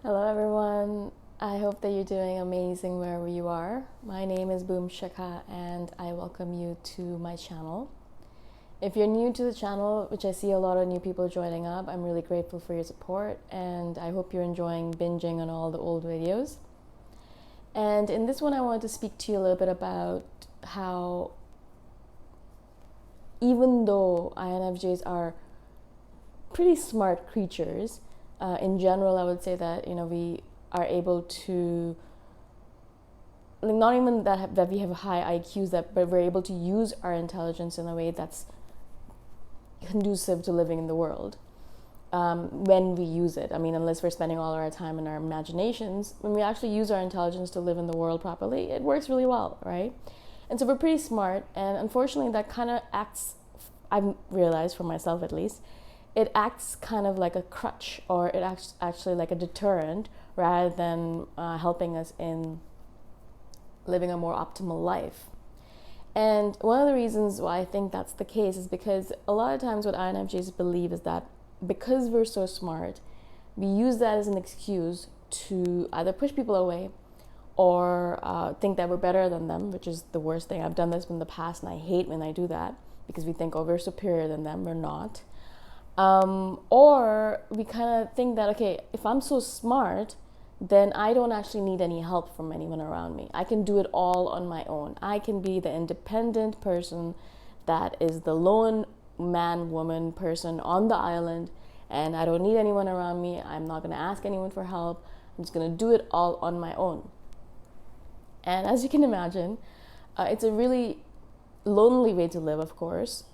Hello everyone, I hope that you're doing amazing wherever you are. My name is Shikha and I welcome you to my channel. If you're new to the channel, which I see a lot of new people joining up, I'm really grateful for your support and I hope you're enjoying binging on all the old videos. And in this one I wanted to speak to you a little bit about how even though INFJs are pretty smart creatures, in general, I would say that we are able to, like, not even that we have high IQs, but we're able to use our intelligence in a way that's conducive to living in the world. When we use it, I mean, unless we're spending all our time in our imaginations, when we actually use our intelligence to live in the world properly, it works really well, right? And so we're pretty smart, and unfortunately, that kind of acts. I've realized for myself at least it acts kind of like a crutch, or it acts actually like a deterrent rather than helping us in living a more optimal life. And one of the reasons why I think that's the case is because a lot of times what INFJs believe is that because we're so smart, we use that as an excuse to either push people away or think that we're better than them, which is the worst thing. I've done this in the past and I hate when I do that because we think, oh, we're superior than them. We're not. Or we kind of think that, okay, if I'm so smart, then I don't actually need any help from anyone around me. I can do it all on my own. I can be the independent person that is the lone man, woman person on the island, and I don't need anyone around me. I'm not going to ask anyone for help. I'm just going to do it all on my own. And as you can imagine, it's a really lonely way to live, of course.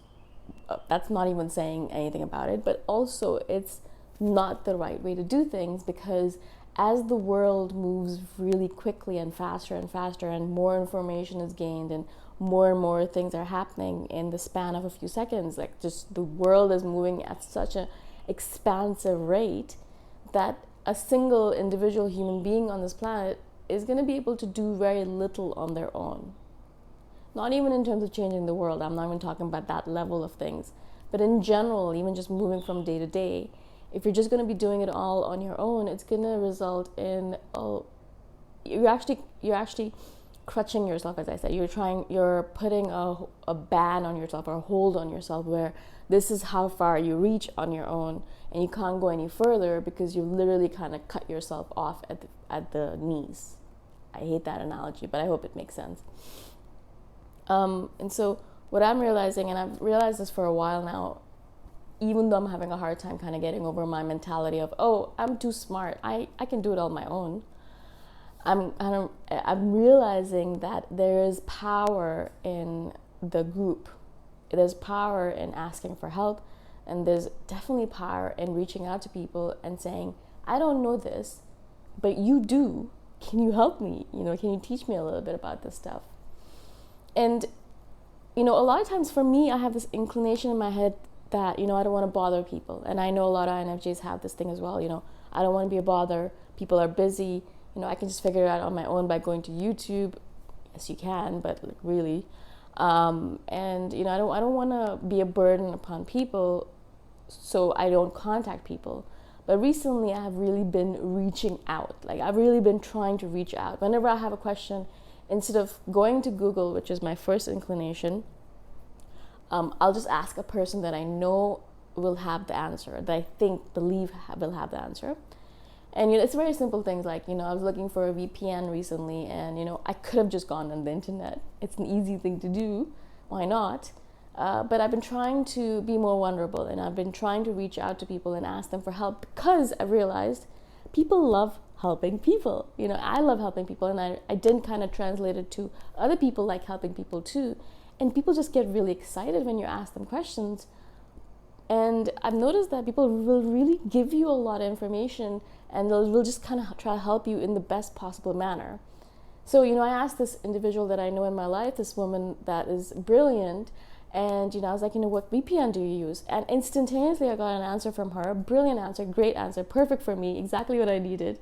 That's not even saying anything about it, but also it's not the right way to do things, because as the world moves really quickly and faster and more information is gained and more things are happening in the span of a few seconds, like just the world is moving at such an expansive rate that a single individual human being on this planet is going to be able to do very little on their own. Not even in terms of changing the world. I'm not even talking about that level of things. But in general, even just moving from day to day, if you're just going to be doing it all on your own, it's going to result in you're actually crutching yourself, as I said. You're putting a ban on yourself or a hold on yourself, where this is how far you reach on your own, and you can't go any further because you literally kind of cut yourself off at the knees. I hate that analogy, but I hope it makes sense. And so what I'm realizing, and I've realized this for a while now, even though I'm having a hard time kind of getting over my mentality of, oh, I'm too smart, I can do it all on my own. I'm realizing that there is power in the group. There's power in asking for help, and there's definitely power in reaching out to people and saying, I don't know this, but you do. Can you help me? Can you teach me a little bit about this stuff? And, a lot of times for me, I have this inclination in my head that, I don't want to bother people. And I know a lot of INFJs have this thing as well. I don't want to be a bother. People are busy. I can just figure it out on my own by going to YouTube. Yes, you can, but like really. And, I don't want to be a burden upon people, so I don't contact people. But recently, I have really been reaching out. Like, I've really been trying to reach out. Whenever I have a question, instead of going to Google, which is my first inclination, I'll just ask a person that I know will have the answer, that I believe will have the answer. And it's very simple things like, I was looking for a VPN recently, and I could have just gone on the internet. It's an easy thing to do. Why not? But I've been trying to be more vulnerable, and I've been trying to reach out to people and ask them for help, because I realized people love helping people. I love helping people, and I didn't kind of translate it to other people like helping people too. And people just get really excited when you ask them questions. And I've noticed that people will really give you a lot of information, and they'll just kind of try to help you in the best possible manner. So, I asked this individual that I know in my life, this woman that is brilliant, and, I was like, what VPN do you use? And instantaneously I got an answer from her, a brilliant answer, great answer, perfect for me, exactly what I needed.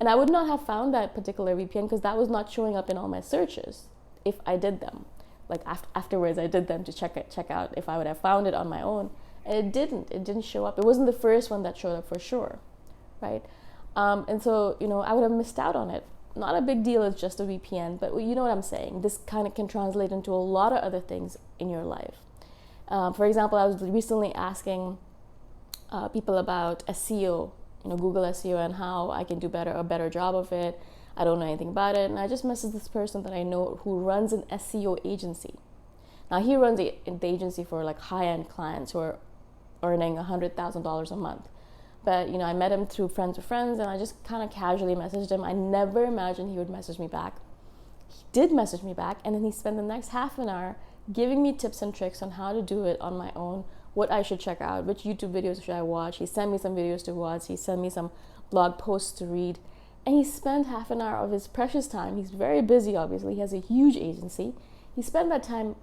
And I would not have found that particular VPN because that was not showing up in all my searches if I did them. Like afterwards, I did them to check out if I would have found it on my own. And it didn't show up. It wasn't the first one that showed up for sure, right? And so, I would have missed out on it. Not a big deal, it's just a VPN, but you know what I'm saying. This kind of can translate into a lot of other things in your life. For example, I was recently asking people about SEO, Google SEO, and how I can do a better job of it. I don't know anything about it, and I just messaged this person that I know who runs an SEO agency. Now, he runs the agency for like high-end clients who are earning $100,000 a month. But, I met him through friends of friends, and I just kind of casually messaged him. I never imagined he would message me back. He did message me back, and then he spent the next half an hour giving me tips and tricks on how to do it on my own, what I should check out, which YouTube videos should I watch. He sent me some videos to watch. He sent me some blog posts to read. And he spent half an hour of his precious time. He's very busy, obviously. He has a huge agency. He spent that time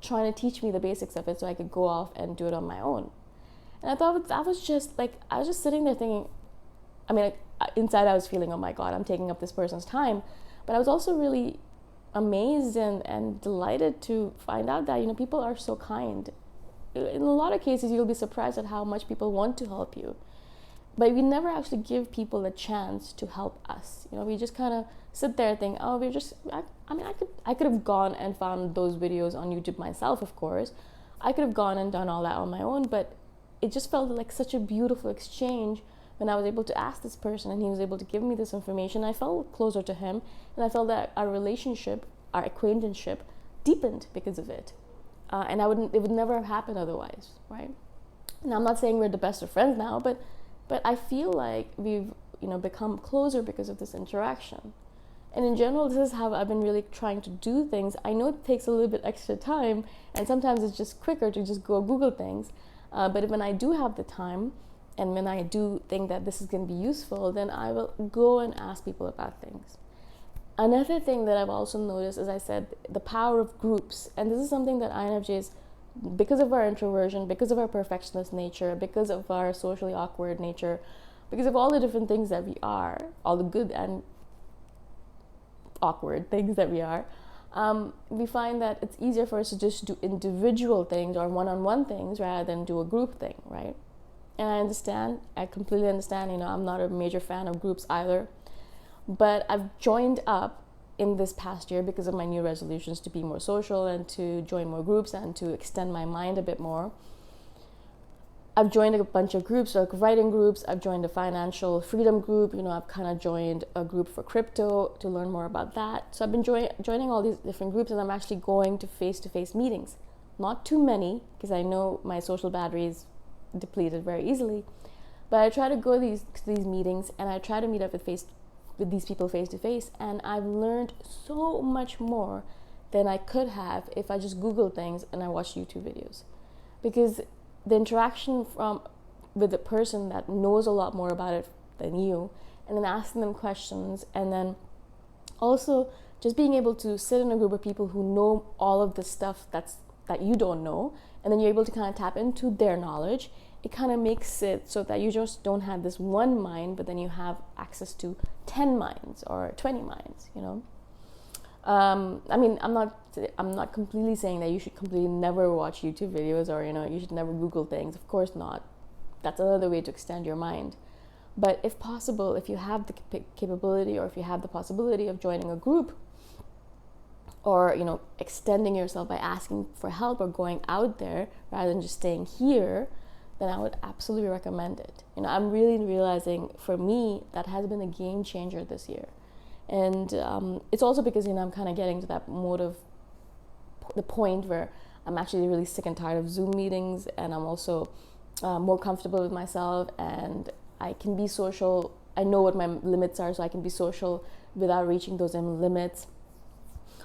trying to teach me the basics of it so I could go off and do it on my own. And I thought that was just like, I was just sitting there thinking, inside I was feeling, oh my God, I'm taking up this person's time. But I was also really amazed and delighted to find out that, people are so kind. In a lot of cases, you'll be surprised at how much people want to help you. But we never actually give people a chance to help us. We just kind of sit there and think, oh, I could have gone and found those videos on YouTube myself, of course. I could have gone and done all that on my own, but it just felt like such a beautiful exchange when I was able to ask this person and he was able to give me this information. I felt closer to him, and I felt that our relationship, our acquaintanceship, deepened because of it. And it would never have happened otherwise, right? And I'm not saying we're the best of friends now, but I feel like we've become closer because of this interaction. And in general, this is how I've been really trying to do things. I know it takes a little bit extra time, and sometimes it's just quicker to just go Google things. But when I do have the time, and when I do think that this is going to be useful, then I will go and ask people about things. Another thing that I've also noticed, as I said, the power of groups. And this is something that INFJs, because of our introversion, because of our perfectionist nature, because of our socially awkward nature, because of all the different things that we are, all the good and awkward things that we are, we find that it's easier for us to just do individual things or one-on-one things rather than do a group thing, right? And I completely understand, I'm not a major fan of groups either, but I've joined up in this past year because of my new resolutions to be more social and to join more groups and to extend my mind a bit more. I've joined a bunch of groups, like writing groups. I've joined a financial freedom group. I've kind of joined a group for crypto to learn more about that. So I've been joining all these different groups, and I'm actually going to face-to-face meetings. Not too many, because I know my social battery is depleted very easily. But I try to go to these meetings, and I try to meet up with these people face-to-face, and I've learned so much more than I could have if I just Googled things and I watched YouTube videos. Because the interaction with the person that knows a lot more about it than you, and then asking them questions, and then also just being able to sit in a group of people who know all of the stuff that you don't know, and then you're able to kind of tap into their knowledge. It kind of makes it so that you just don't have this one mind, but then you have access to 10 minds or 20 minds, I'm not completely saying that you should completely never watch YouTube videos or, you should never Google things. Of course not. That's another way to extend your mind. But if possible, if you have the capability or if you have the possibility of joining a group or, extending yourself by asking for help or going out there rather than just staying here, then I would absolutely recommend it. I'm really realizing for me that has been a game changer this year. And it's also because, I'm kind of getting to that the point where I'm actually really sick and tired of Zoom meetings, and I'm also more comfortable with myself, and I can be social. I know what my limits are, so I can be social without reaching those limits.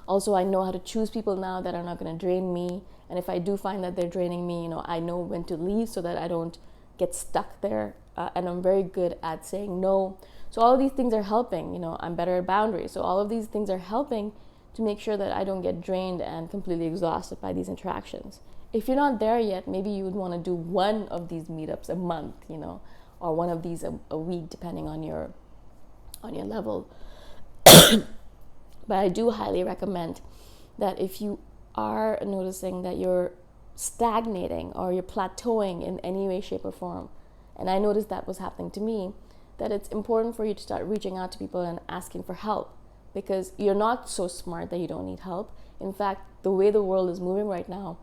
Also, I know how to choose people now that are not going to drain me. And if I do find that they're draining me, I know when to leave so that I don't get stuck there. And I'm very good at saying no. So all of these things are helping. I'm better at boundaries. So all of these things are helping to make sure that I don't get drained and completely exhausted by these interactions. If you're not there yet, maybe you would want to do one of these meetups a month, or one of these a week, depending on your level. But I do highly recommend that if you are noticing that you're stagnating or you're plateauing in any way, shape, or form, and I noticed that was happening to me, that it's important for you to start reaching out to people and asking for help, because you're not so smart that you don't need help. In fact, the way the world is moving right now,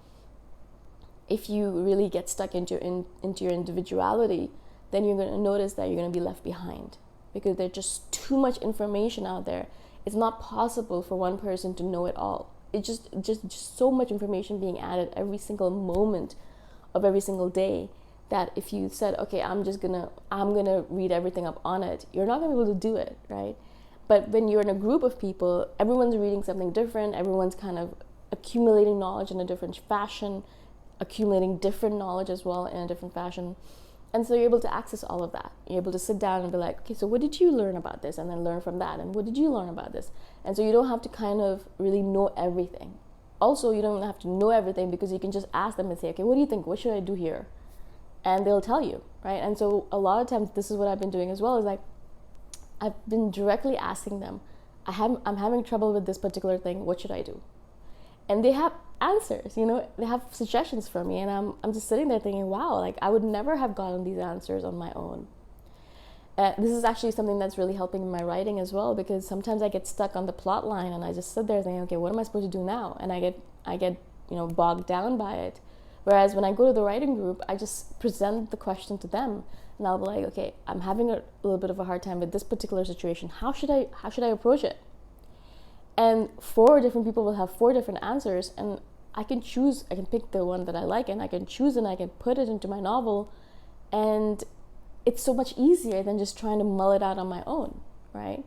if you really get stuck into your individuality, then you're going to notice that you're going to be left behind, because there's just too much information out there. It's not possible for one person to know it all. It's just so much information being added every single moment of every single day, that if you said, okay, I'm gonna read everything up on it, you're not gonna be able to do it, right? But when you're in a group of people, everyone's reading something different, everyone's kind of accumulating knowledge in a different fashion, accumulating different knowledge as well in a different fashion. And so you're able to access all of that. You're able to sit down and be like, okay, so what did you learn about this? And then learn from that. And what did you learn about this? And so you don't have to kind of really know everything. Also, you don't have to know everything, because you can just ask them and say, okay, what do you think? What should I do here? And they'll tell you, right? And so a lot of times, this is what I've been doing as well, is like, I've been directly asking them, I'm having trouble with this particular thing. What should I do? And they have answers, they have suggestions for me, and I'm just sitting there thinking, wow, like I would never have gotten these answers on my own. This is actually something that's really helping in my writing as well, because sometimes I get stuck on the plot line and I just sit there thinking, okay, what am I supposed to do now? And I get bogged down by it. Whereas when I go to the writing group, I just present the question to them, and I'll be like, okay, I'm having a little bit of a hard time with this particular situation. How should I approach it? And 4 different people will have 4 different answers, and I can pick the one that I like, and I can choose and I can put it into my novel, and it's so much easier than just trying to mull it out on my own, right?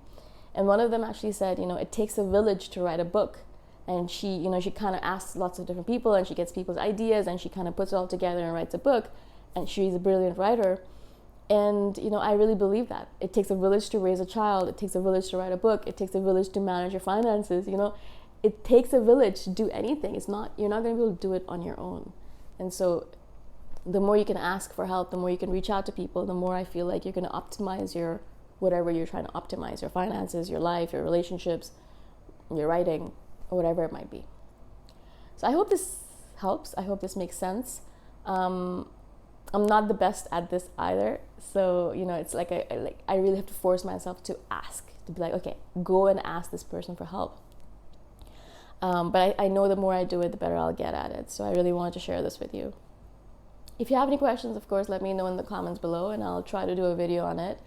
And one of them actually said, it takes a village to write a book. And she kind of asks lots of different people, and she gets people's ideas, and she kind of puts it all together and writes a book. And she's a brilliant writer. And, I really believe that. It takes a village to raise a child. It takes a village to write a book. It takes a village to manage your finances. It takes a village to do anything. You're not going to be able to do it on your own. And so the more you can ask for help, the more you can reach out to people, the more I feel like you're going to optimize your whatever you're trying to optimize, your finances, your life, your relationships, your writing, or whatever it might be. So I hope this helps. I hope this makes sense. I'm not the best at this either. So, it's like I really have to force myself to ask, to be like, okay, go and ask this person for help. But I know the more I do it, the better I'll get at it. So I really wanted to share this with you. If you have any questions, of course, let me know in the comments below, and I'll try to do a video on it.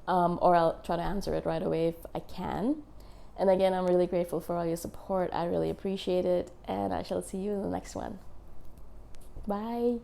Or I'll try to answer it right away if I can. And again, I'm really grateful for all your support. I really appreciate it. And I shall see you in the next one. Bye.